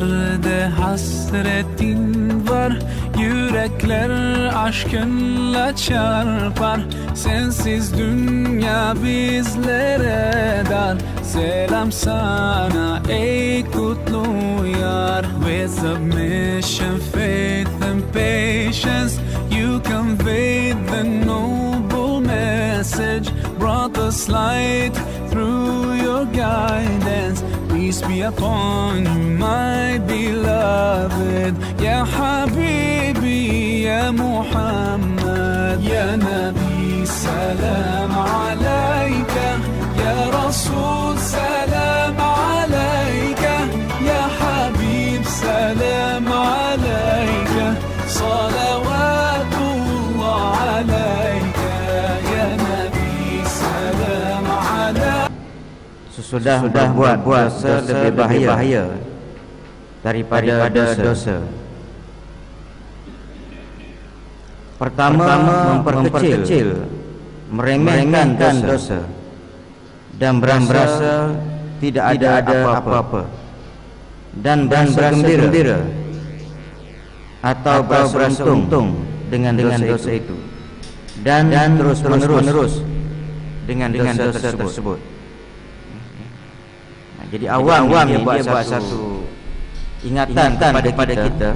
Gözlerde hasretin var, yürekler aşkınla çarpar. Sensiz dünya bizlere dar. Selam sana ey kutlu yar. With submission, faith and patience, you conveyed the noble message, brought us light through your guidance. Peace be upon you, my beloved. Ya Habibi, Ya Muhammad, Ya Nabi, salam alayka. Ya Rasul, salam alayka. Ya Habib, salam alayka. Salawatullah alayka. Ya Nabi, salam alayka. Sesudah buat dosa lebih bahaya daripada dosa. Pertama, memperkecil, meremehkan dosa dan berasa tidak ada apa-apa, dan berasa gembira atau berasa untung dengan dosa itu, dan terus menerus dengan dosa tersebut. Jadi awam dia buat satu ingatan kepada kita.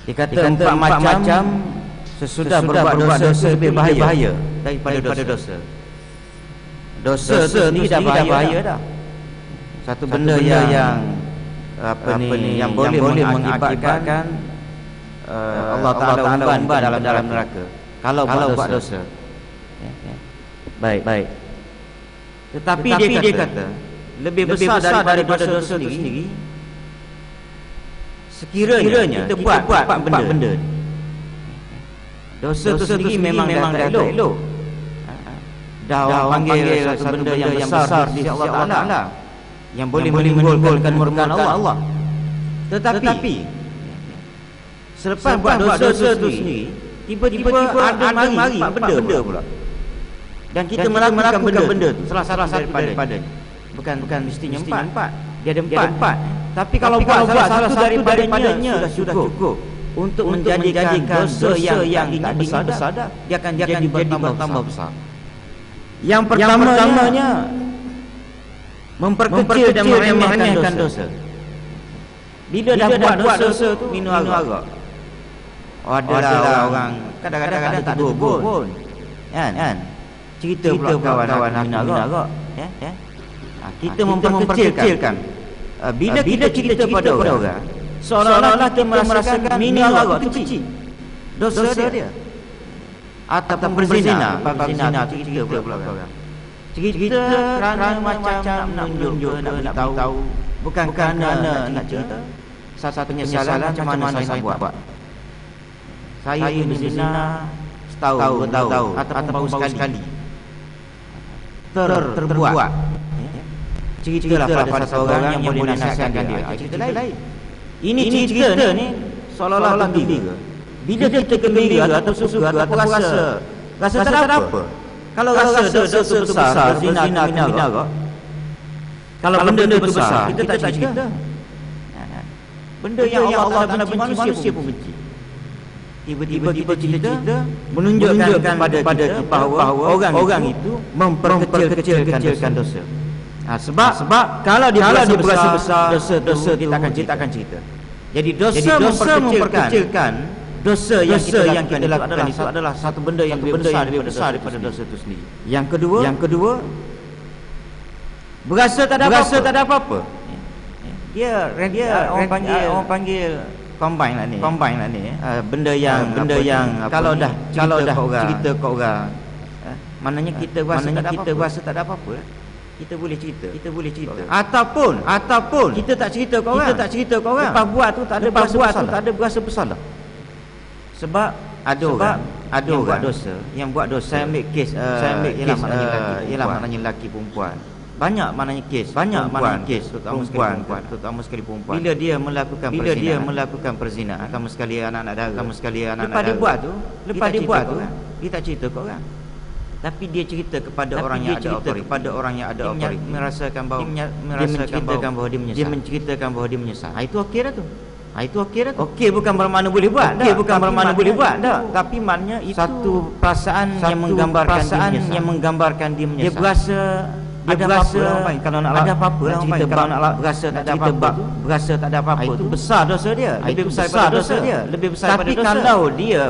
Dia kata empat macam sesudah berbuat dosa lebih bahaya daripada dosa. Dosa ni dah bahaya dah. Satu benda yang yang boleh mengakibatkan Allah Taala umbar dalam neraka kalau buat dosa. Baik. Tetapi dia kata lebih besar daripada dosa sendiri sekiranya kita buat empat benda. Dosa itu sendiri memang dah elok. Dah orang panggil satu benda yang besar di sisi Allah Ta'ala, yang boleh menimbulkan murka Allah. Tetapi selepas buat dosa itu sendiri, tiba-tiba ada mari empat benda pula, dan kita melakukan benda itu salah satu daripadanya. Bukan mestinya empat. Dia ada empat. Tapi kalau buat salah satu daripadanya sudah cukup untuk menjadikan dosa yang tak besar, dia akan jadi bertambah besar. Yang pertamanya memperkecil dan meremehkan dosa. Bila dah buat dosa tu minum arak. Adalah orang kadang-kadang tak ada pun. Kan? Cerita pula kawan minum arak. Ya. Kita memperkecilkan. Bila kita cerita pada orang, seolah-olah kita merasakan minum arak itu kecil dosa dia. Ataupun berzina cerita pula orang. Cerita kerana macam nak menunjuk, nak tahu, bukan kerana nak cerita satu penyesalan macam mana saya buat. Saya berzina setahun, 2 tahun ataupun baru sekali terbuat. Ceritalah pada satu orang yang boleh nasihatkan dia. Cerita lain. Ini cerita ni seolah-olah gembira. Bila kita gembira atau suka atau rasa tak apa. Kalau rasa dosa besar, zina, kalau benda itu besar, kita tak cerita. Benda yang Allah Taala benci, manusia pun benci. Tiba-tiba kita cerita menunjukkan kepada kita bahawa orang itu memperkecilkan dosa. Sebab kalau dia berasa besar, dosa kita akan cerita. Jadi dosa memperkecilkan dosa yang kita lakukan itu adalah satu benda yang lebih besar daripada dosa itu sendiri. Yang kedua berasa tak ada apa-apa. Dia orang panggil combine lah ni. Benda yang kalau dah cerita ke orang, maknanya kita rasa tak ada apa-apa. Kita boleh cerita. Ataupun kita tak cerita ke orang. Lepas buat tu tak ada berasa bersalah. Sebab ada orang yang buat dosa. Saya ambil kes ialah maknanya lelaki perempuan. Banyak maknanya kes terutama sekali perempuan. Bila dia melakukan perzinaan, terutama sekali anak-anak dara, lepas dia buat tu dia tak cerita ke orang. Tapi dia cerita kepada orang yang ada authority, kepada orang yang ada authority, merasakan bahawa dia menceritakan bahawa dia menyesal. Dia menceritakan bahawa dia menyesal. Itu okey dah tu. Itu okey dah tu. Okey bukan bermakna boleh buat. Okey bukan bermakna boleh buat dah. Tapi maknanya itu satu perasaan yang menggambarkan dia menyesal. Dia berasa ada apa-apa kalau nak ada apa-apa nak cerita kalau nak berasa tak ada apa-apa berasa tak ada apa-apa itu besar dosa dia, lebih besar daripada dosa dia, lebih besar daripada dosa.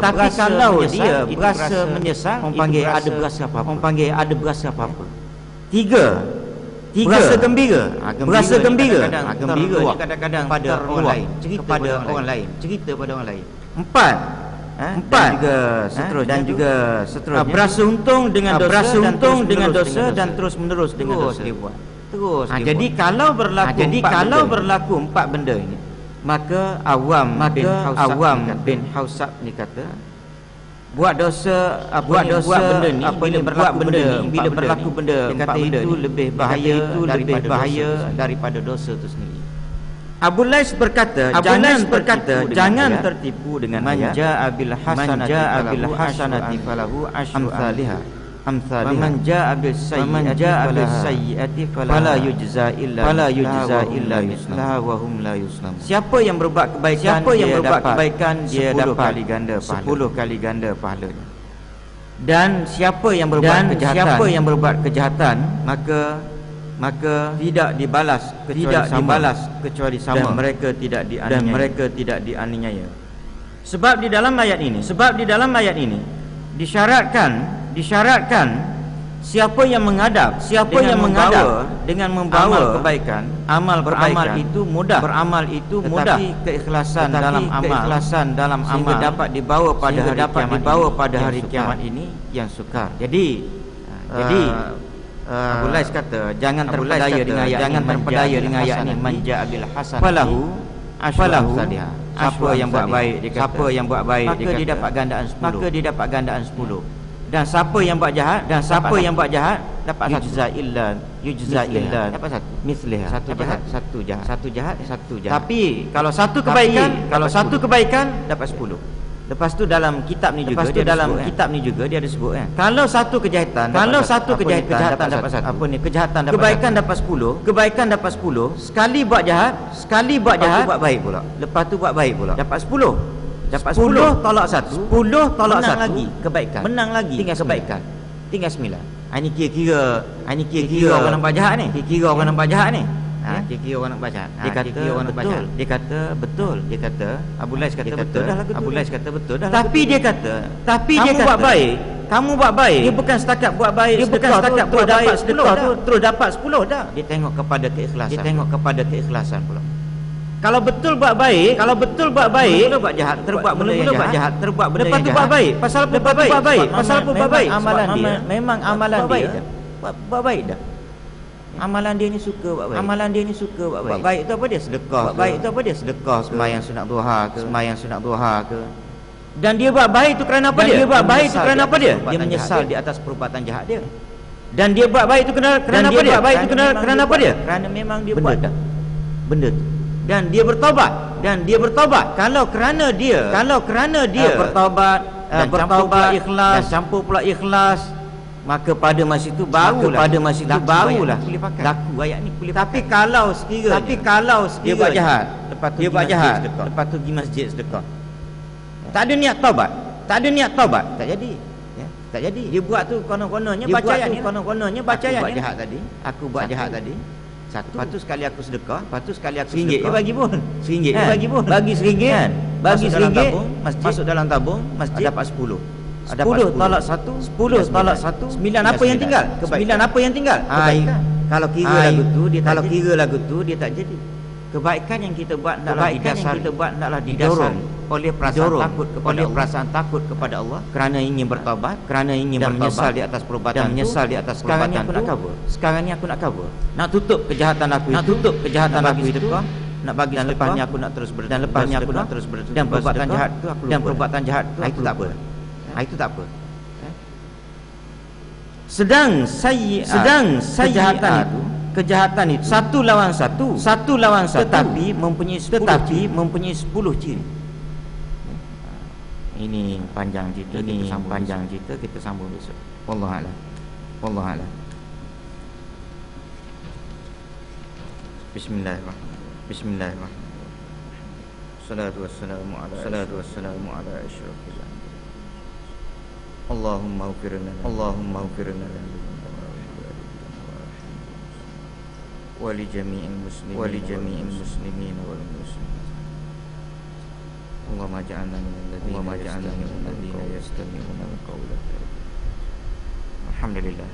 Tapi kalau dia berasa menyesal, orang panggil ada berasa apa-apa, orang panggil ada berasa apa-apa. Tiga berasa gembira. Berasa gembira. Gembira kadang-kadang pada orang lain, kepada orang lain, cerita pada orang lain. Empat dan juga seterusnya. Berasa untung dengan dosa dan terus menerus dengan dosa. Terus. Jadi kalau berlaku empat benda ini, maka Awam bin Hausab ni kata buat dosa benda ni bila berlaku benda dia kata itu lebih bahaya daripada dosa itu sendiri. Abu Lais berkata, jangan tertipu dengan manja abil hasanati falahu asyru amsalha. Man jaa bil sayyiati fala yujza illa yuslaha wa hum la yuslamun. Siapa yang berbuat kebaikan dia dapat 10 kali ganda pahalanya. Dan siapa yang berbuat kejahatan maka tidak dibalas kecuali sama dan mereka tidak dianiaya. Sebab di dalam ayat ini disyaratkan siapa yang menghadap dengan membawa kebaikan, beramal itu mudah, tetapi keikhlasan dalam amal sehingga dapat dibawa pada hari kiamat ini yang sukar. Jadi Abu Lais kata jangan terpedaya dengan ayat ini manja abil hasan falahu siapa yang buat baik maka dia dapat gandaan 10. Dan siapa yang buat jahat dapat yujza illa dapat satu misliha satu jahat. Tapi kalau satu kebaikan dapat 10. Lepas tu dalam kitab ni juga dia ada sebut kan. Kalau satu kejahatan dapat satu. Apa ni kejahatan dapat kebaikan dapat 10. Sekali buat jahat buat baik pula. Lepas tu buat baik pula. Dapat 10 tolak 1 lagi kebaikan. Menang lagi tinggal kebaikan. Tinggal 9. Ini kira-kira orang nampak jahat ni. Kira orang nampak jahat ni. Kira orang nak baca. Dia kata betul. Abu Lais kata betul dah. Tapi dia kata kamu buat baik. Dia bukan setakat buat baik. Terus dapat 10 dah. Dia tengok kepada keikhlasan pula. Kalau betul buat baik, mula buat jahat, terbuat benda lepas tu buat baik. Pasal apa buat baik? Memang amalan dia buat baik dah. Amalan dia ni suka buat baik. Buat baik tu apa dia? Sedekah. Sembahyang sunat duha ke. Dan dia buat baik tu kerana apa dia? Dia menyesal di atas perbuatan jahat dia. Dan dia buat baik tu kerana apa dia? Kerana memang dia buat dah benda tu. Dan dia bertaubat. Kalau kerana dia bertaubat dan campur pula ikhlas, maka pada masa itu barulah laku ayat ni. Tapi kalau sekiranya dia buat jahat, lepas tu pergi masjid sedekah, tak ada niat taubat, tak jadi. Dia buat tu konon-kononnya baca ayat ni. Aku buat jahat tadi. Satu. Lepas tu sekali aku sedekah, RM1 dia bagi pun. Bagi RM1. Masuk dalam tabung masjid dapat 10. 10 tolak 1 9 apa yang tinggal? Kebaikan. Kalau kira lagu tu dia tak jadi. Kebaikan yang kita buat hendaklah didorong oleh perasaan takut kepada Allah, kerana ingin bertaubat, dan menyesal di atas perbuatan Sekarang ni aku nak cover. Nak tutup kejahatan aku itu. Nak bagi dan lepasnya aku nak terus bersedekah. Dan perbuatan jahat tu itu tak apa. Sedang kejahatan itu satu lawan satu tetapi mempunyai 10 ciri. Ini panjang cerita, kita sambung besok. Wallahu a'lam. Bismillahirrahmanirrahim. Salatu wassalamu ala asyrafil anbiya. Allahumma ighfir lana wa li jami'il muslimin wal muslimat. Allahumma ja'alna minal ladzina yastami'una al-qawla. Alhamdulillah.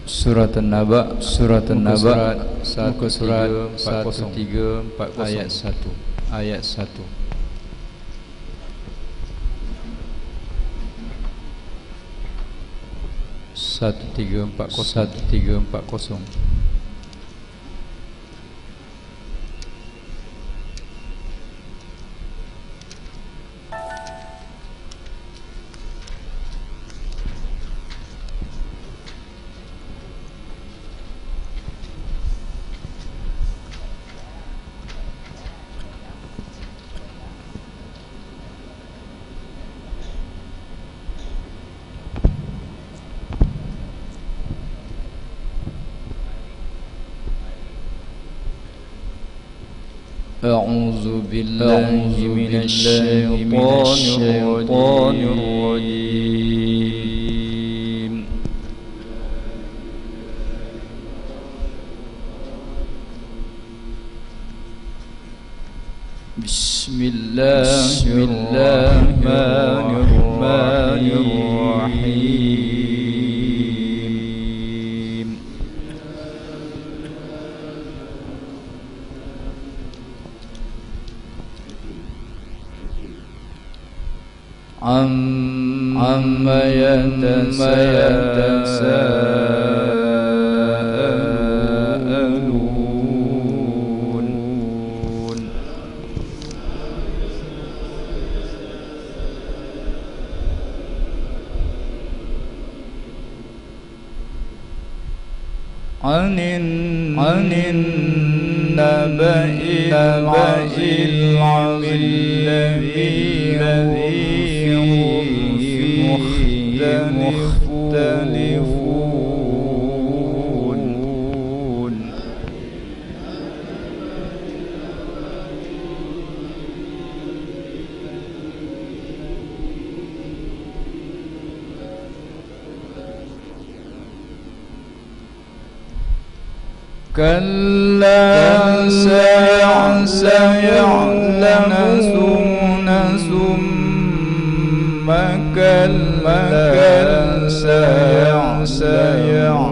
Surat An-Naba, muka surat 134 ayat 1. Satu tiga empat kosong. أعوذ بالله من الشيطان الرجيم. بسم Bismillahirrahmanirrahim. Amma yatasaalun. Anin naba'il azim alladhi hum fihi mukhtalifun. كلا سيعلمون ثم كلا سيعلمون.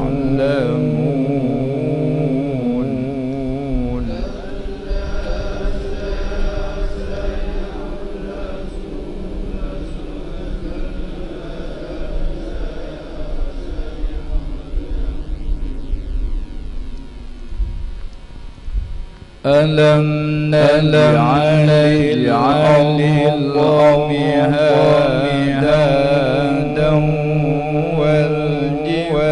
ألم نجعل الأرض مهادا والجبال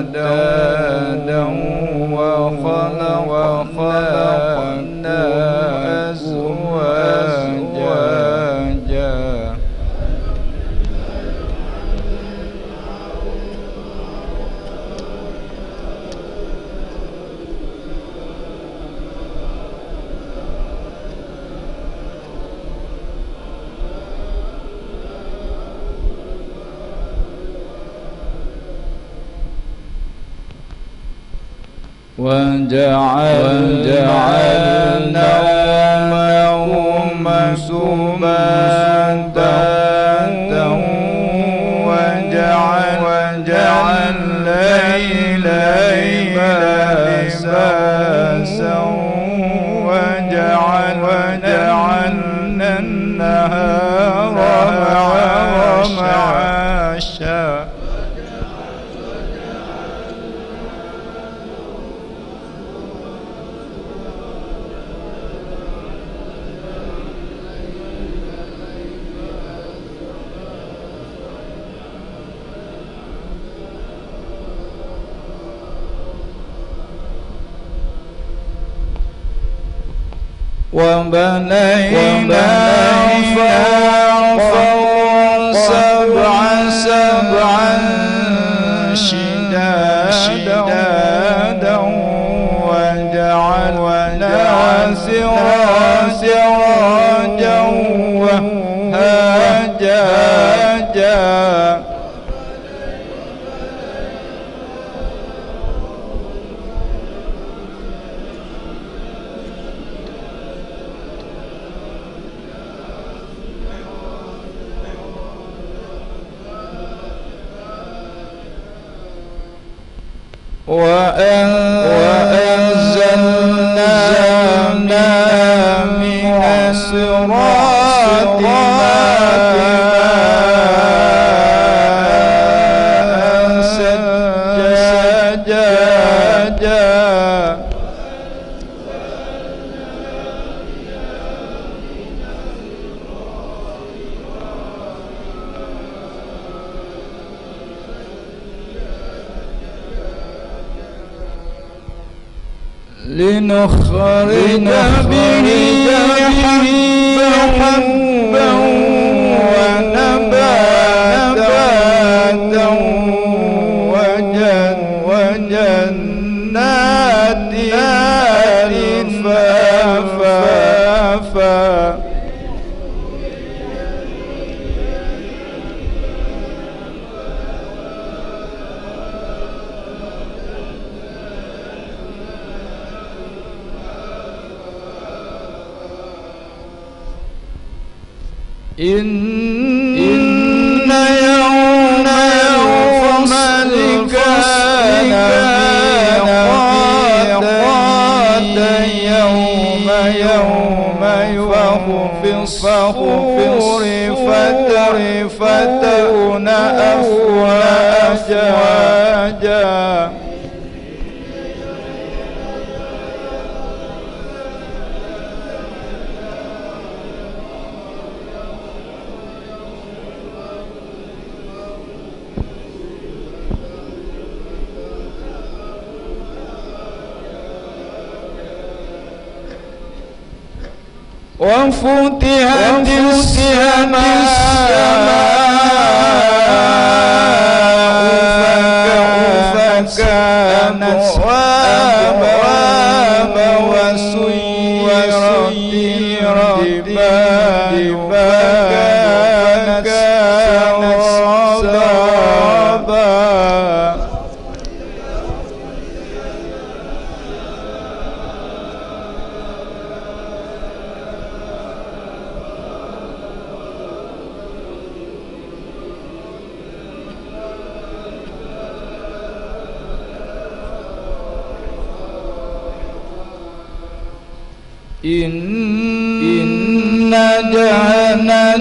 أوتادا وخلقنا أزواجا. وجعلنا نومهم سباتا وجعلنا الليل لباسا وجعلنا النهار معاشا. وبنينا فوقهم سبعا شدادا وجعلنا سراجا وهاجا. وأنزلنا من السرات ماء ثجاجا. لنخرج به حبا ونباتا وجنات ألفافا. إن يوم الفصل كان ميقاتا يوم ينفخ في الصور فتأتون أفواجا وفتحت السماء فكانت أبوابا وسيرت الجبال فكانت سرابا إن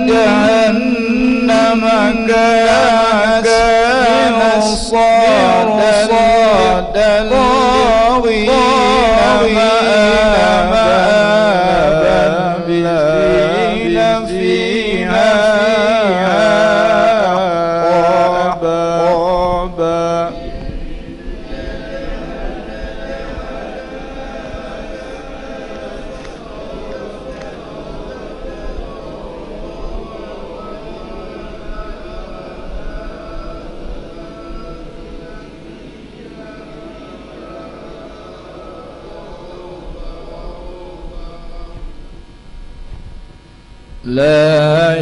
جهنم كانت صادا للطاغين مآبا للذين فيها أحقابا لا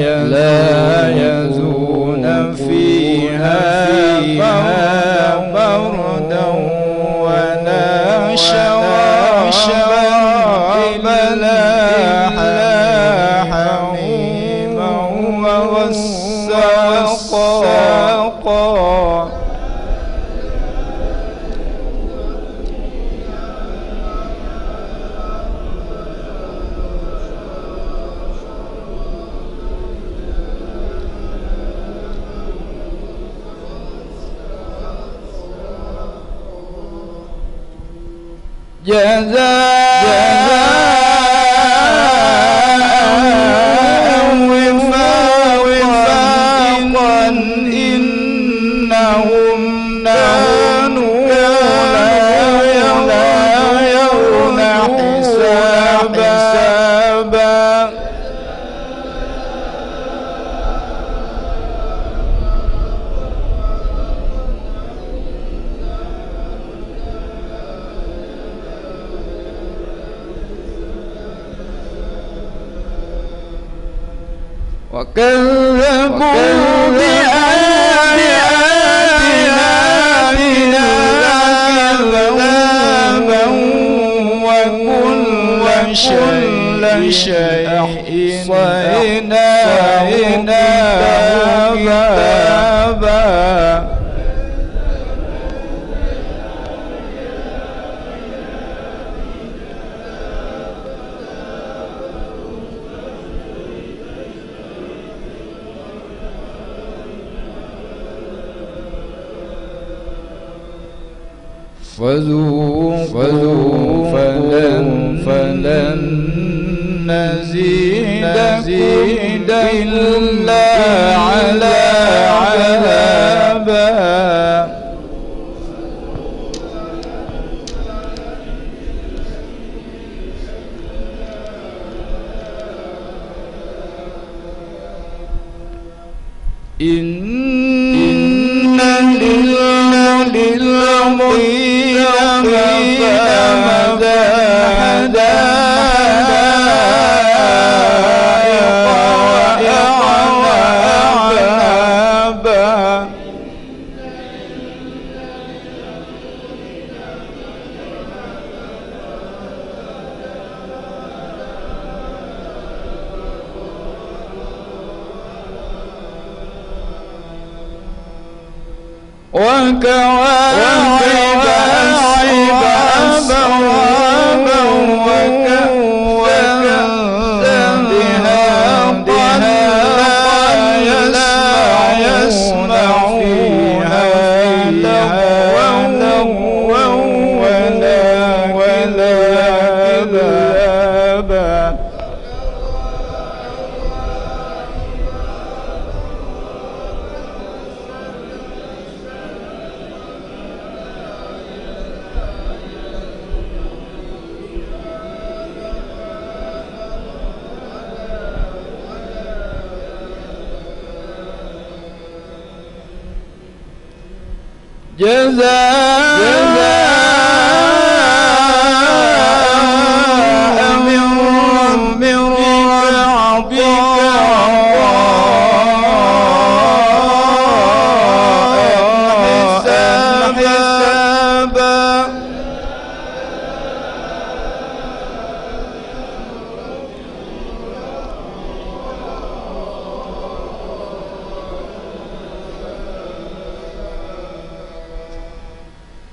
يزون فيها بردا ولا شرابا إلا حميما وغساقا جزاء وفاقا إنهم كانوا لا يرون حسابا وكذبوا بآياتنا كذابا وكل شيء أحصيناه كتابا فذوقوا فلن نزيدكم إلا عذابا إن للمتقين حدائق وكواعب أترابا وكأسا دهاقا لا يسمعون فيها لغوا ولا كذابا جزاء من ربك عطاء حسابا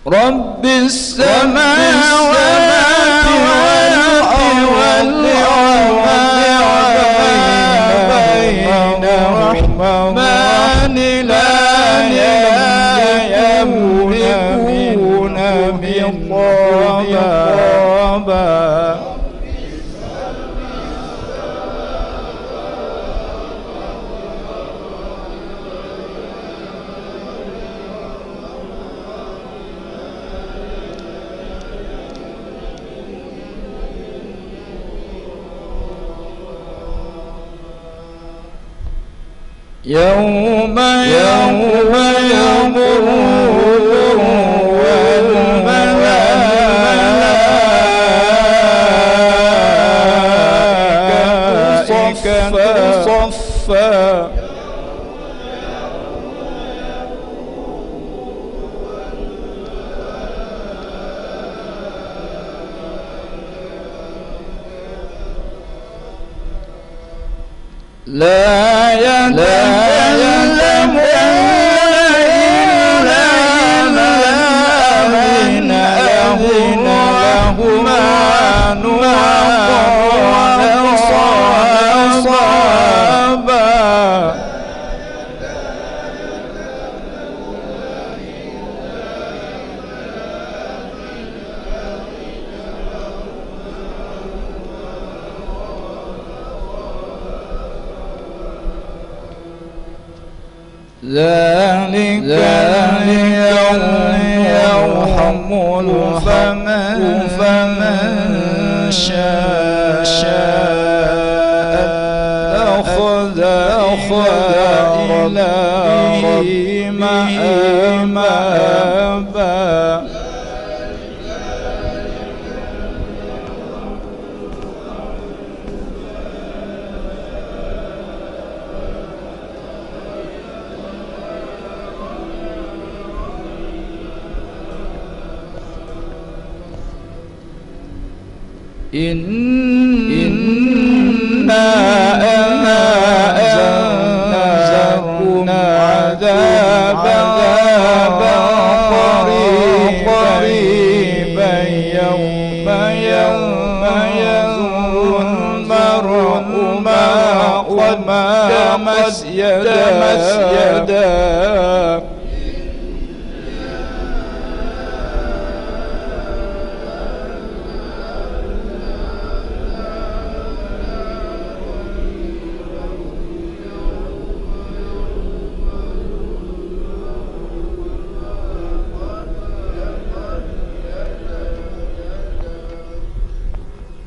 رب السماوات والأرض بينهما لا يملكون خطابا يوم يمر والملائكة صفا لا يتكلمون إلا من أذن له الرحمن وقال صوابا ذلك اليوم فمن شاء أخذ إلى ربه مآبا إنا أنذرنا عذابا قريبا يوم ينظر المرء ما قدمت يداه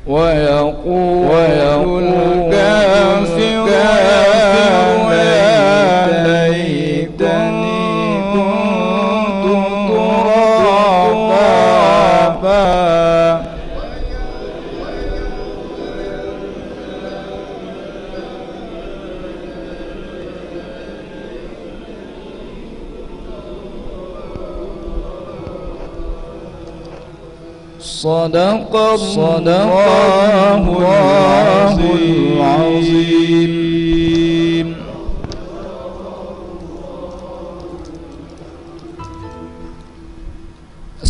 ويقول الكافر يا ليتني كنت ترابا صدق الله العظيم.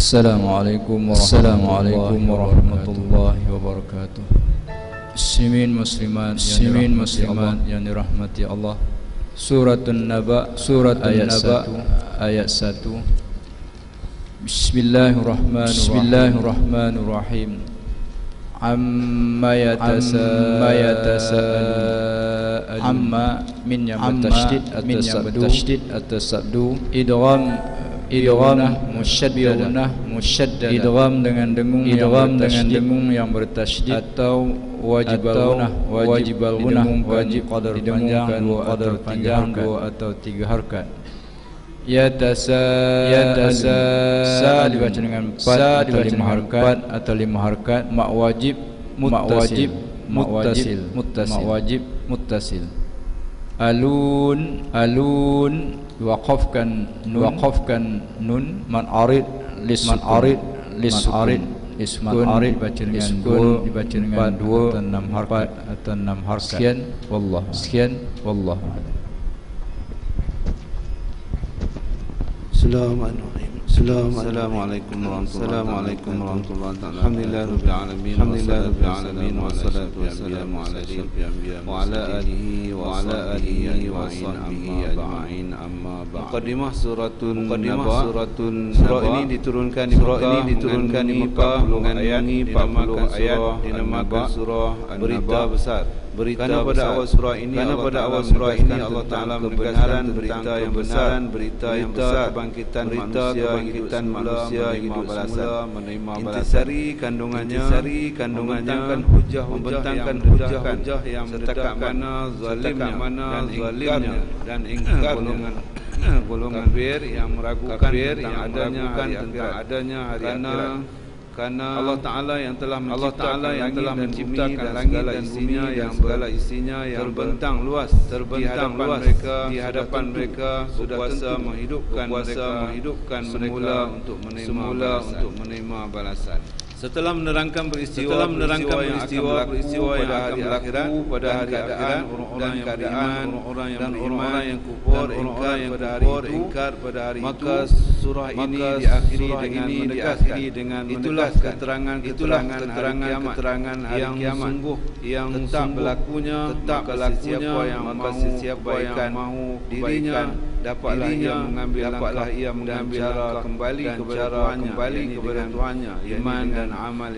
Assalamualaikum warahmatullahi wabarakatuh. Muslimin muslimat yang dirahmati Allah. Suratun Naba ayat 1. Bismillahirrahmanirrahim. Amma yatasa'alun. Amma min yang bertasydid at-tasabdu idgham musyaddad idgham dengan dengung yang bertasydid atau wajib didengungkan qadar panjang 2 atau 3 harkat. Yatasa dibaca dengan 4 atau 5 harkat. Mak wajib muttasil. Alun waqafkan nun man arid dibaca dengan 2 atau 6 harkat. Sekian wallah. Assalamualaikum warahmatullahi wabarakatuh. Alhamdulillahirabbil alamin wassalatu wassalamu ala asyrofil anbiya wa ala alihi wa sahbihi ajma'in amma ba'd. Muqaddimah suratun Naba. Surah ini diturunkan di Mekah dengan 40 ayat dinamakan surah Berita Besar. Kerana pada awal surah ini Allah Ta'ala menegaskan berita yang besar, berita yang besar, kebangkitan manusia hidup semula menerima balasan. Intisari kandungannya membentangkan hujah yang setakat mana zalimnya dan ingkar golongan kafir yang meragukan tentang adanya hari akhirat. Karena Allah Ta'ala yang telah menciptakan langit dan isinya yang segala isinya yang terbentang luas di hadapan mereka sudah kuasa menghidupkan mereka untuk menerima balasan. Setelah menerangkan peristiwa yang akan berlaku pada hari akhirat, orang-orang yang beriman, orang-orang yang kufur ingkar pada hari itu, maka surah ini diakhiri dengan itulah keterangan hari kiamat yang tetap berlakunya, maka sesiapa yang mahu dirinya dapatlah ia mengambil cara kembali kepada Tuhannya, iman dan amal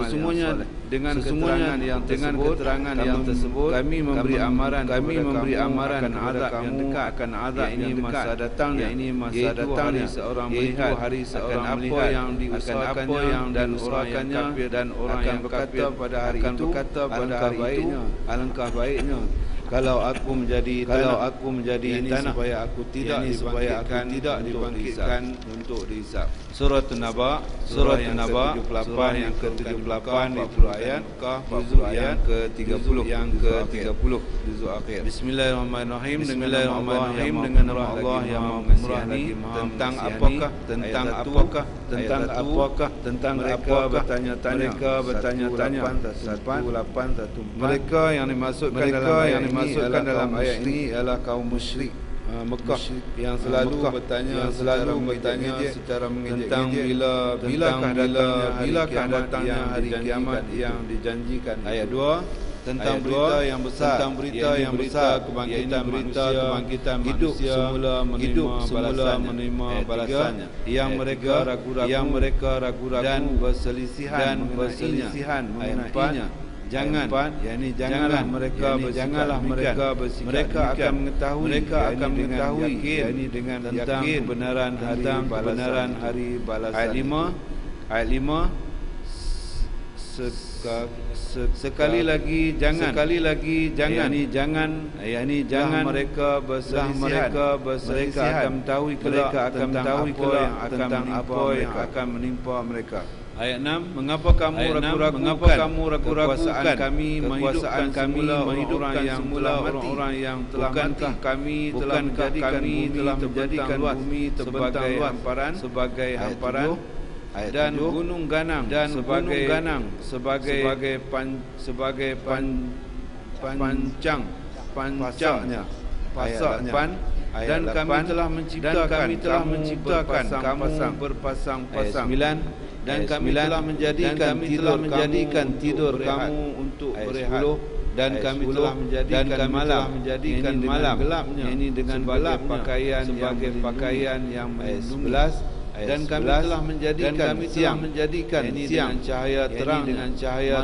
sesungguhnya dengan keterangan yang tersebut kami memberi amaran akan azab yang dekat masa datang hari seorang melihat apa yang diusahakannya dan orang yang berkata pada hari itu alangkah baiknya kalau aku menjadi tanah supaya aku tidak dibangkitkan untuk dihisab. Surah An-Naba surah yang ke-78 40 ayat, juzuk yang ke-30 juzuk akhir. Bismillahirrahmanirrahim dengan nama Allah yang Maha Pengasih tentang apakah mereka bertanya-tanya mereka yang dimaksudkan dalam ayat ini adalah kaum musyrik Mekah yang selalu bertanya secara mengejek tentang bilakah datangnya hari kiamat yang dijanjikan. Ayat 2 tentang berita yang besar kebangkitan manusia hidup semula menerima balasannya yang mereka ragu-ragu dan berselisihan mengenainya. Janganlah mereka bersikap mereka akan mengetahui dengan yakin kebenaran hari balasan. Ayat 5 sekali lagi jangan mereka berselisihan mereka akan mengetahui tentang apa yang akan menimpa mereka. Ayat 6 mengapa kamu ragu-ragu kami menghidupkan semula orang yang telah mati? Bukankah kami telah menjadikan bumi sebagai hamparan dan gunung ganang sebagai pancangnya. dan kami telah menciptakan kamu berpasang-pasang. Ayat 9, dan kami telah menjadikan tidur kamu untuk berehat, dan kami telah menjadikan malam gelapnya, ini dengan pakaian yang melindungi. Dan kami telah menjadikan siang dengan cahaya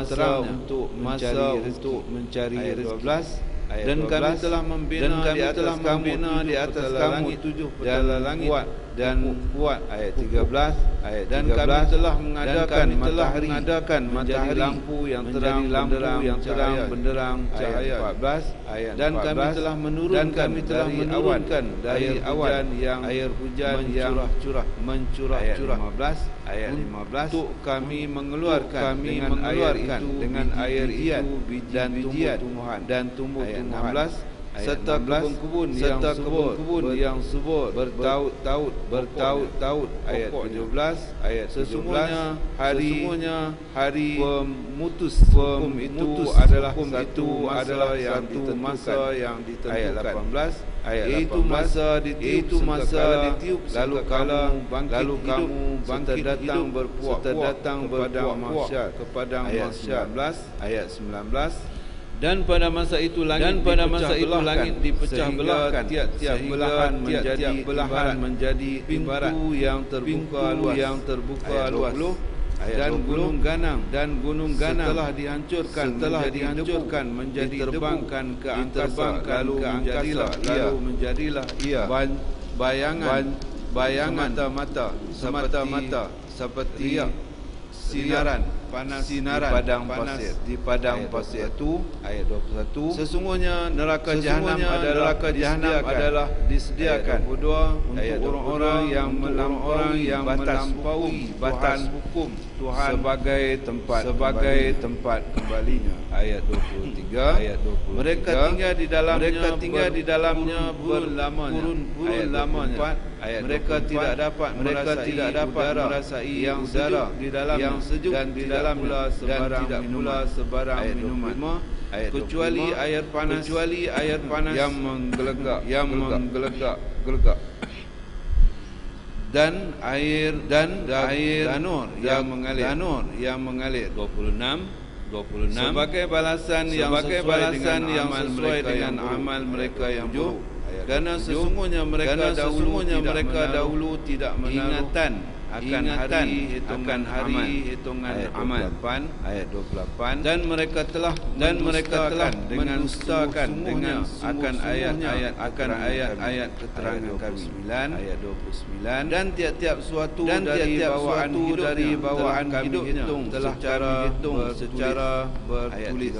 terang untuk mencari rezeki. Dan kami telah membina di atas kamu 7 petala langit dan kuat. Ayat 13. Dan kami telah mengadakan matahari lampu yang terang benderang cahaya. 14. Dan kami telah menurunkan dari awan yang air hujan yang mencurah. Ayat 15. Untuk kami mengeluarkan dengan air itu bijian dan tumbuh-tumbuhan. 16. Serta kebun-kebun yang subur bertaut. Ayat 17. Sesungguhnya hari pemutus hukum itu adalah satu masa yang ditentukan. Ayat 18. Itu masa ditiup lalu kamu bangkit datang berpuak-puak kepada mahsyar. Ayat 19. Dan pada masa itu langit dipecah belahkan, tiap belahan menjadi pintu yang terbuka luas. Dan gunung ganang setelah dihancurkan menjadi terbangkan ke angkasa, lalu menjadilah ia bayangan semata-mata seperti sinaran panas di padang pasir itu. Ayat 21. Sesungguhnya neraka jahanam adalah disediakan untuk orang-orang yang melampaui batas hukum Tuhan sebagai tempat kembalinya. Ayat 23. Mereka tinggal di dalamnya berlamanya. Mereka tidak dapat merasai yang sejuk dan di dalam sebarang minuman kecuali air panas yang menggelegak dan air danur yang mengalir. 26. Sebagai balasan yang sesuai dengan amal mereka yang buruk. Kerana sesungguhnya mereka dahulu tidak menaruh akan hari hitungan amal. Ayat 28. Dan mereka telah mendustakan dengan akan ayat keterangan kami. Ayat 29. Dan tiap-tiap suatu dari bawaan hidupnya telah secara bertulis.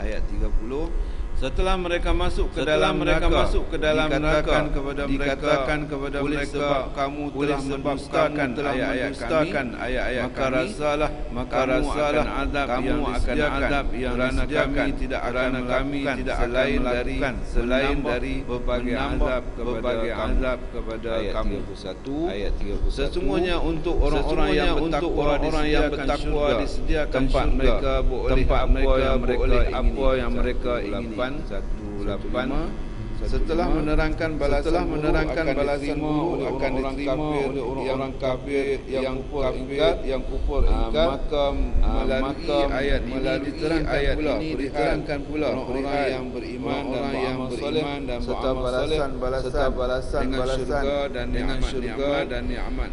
Ayat 30. Setelah mereka masuk ke dalam neraka, dikatakan kepada mereka, kamu telah mendustakan ayat-ayat kami, maka rasalah kamu akan adab yang disediakan selain dari berbagai azab kepada kamu. Ayat 31. Sesungguhnya untuk orang-orang yang bertakwa disediakan tempat mereka boleh apa yang mereka ingini. 18. Setelah menerangkan balasan buruk akan diterima oleh orang kafir yang kufur ingkar, maka ayat ini diterangkan pula orang yang beriman dan serta balasan dengan syurga dan nikmat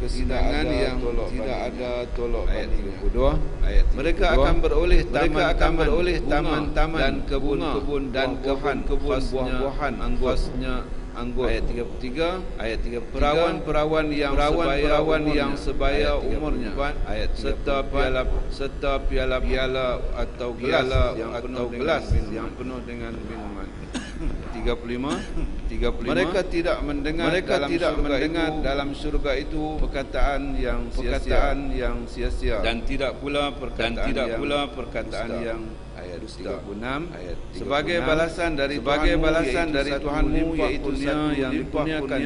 kesenangan yang tidak ada tolak. Ayat 32. Mereka akan beroleh taman-taman dan kebun-kebun dan buah-buahan anggusnya. Ayat 33. Perawan yang sebaya umurnya. Ayat serta piala atau gelas yang penuh dengan minuman. 35. Mereka tidak mendengar dalam syurga itu perkataan yang sia-sia dan tidak pula perkataan yang ayat 36. Sebagai balasan dari Tuhanmu yaitu yang dikurniakan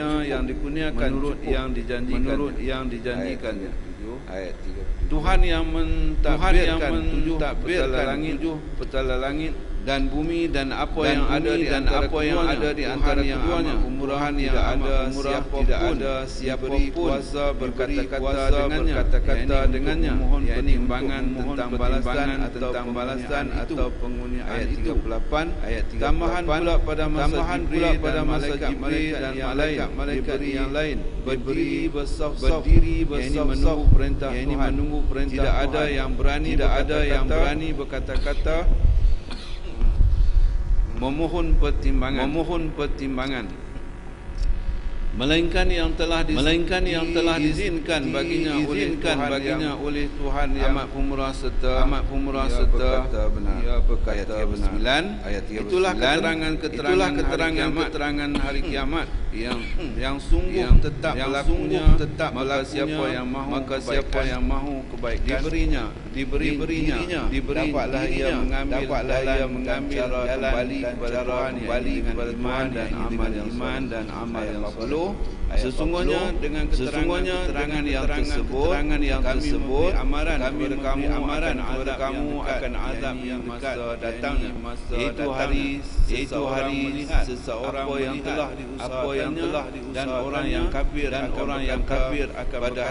menurut yang dijanjikannya. Ayat 30. Tuhan yang mentadbirkan 7 petala langit dan bumi dan apa yang ada di antara keduanya, kemurahan yang ada siapapun kuasa berkata-kata dengannya, yakni timbangan tentang balasan atau penghuni ayat 38. Tambahan pula pada masa Jibril dan malaikat yang lain berdiri bersaf-saf, menunggu perintah Tuhan. Tidak ada yang berani berkata-kata memohon pertimbangan, melainkan yang telah diizinkan baginya oleh Tuhan yang amat pemurah serta berkata benar. Itulah keterangan hari kiamat yang sungguh tetap maka siapa yang mahu kebaikan diberinya dapatlah ia mengambil jalan kepada iman dan amal yang 40. Sesungguhnya dengan keterangan yang tersebut kami memberi amaran kepada kamu akan azab yang masa datangnya, iaitu hari seseorang yang telah diusahakannya dan orang yang kafir akan pada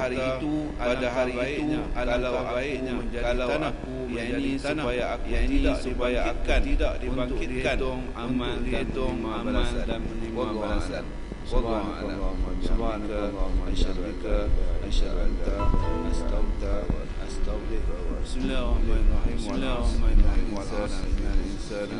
hari itu kalau aku menjadi tanah, supaya aku tidak dibangkitkan amal dan menerima balasan. Subhanaka asyhadu anta astaghfiruka. Bismillahirrahmanirrahim. Innal insana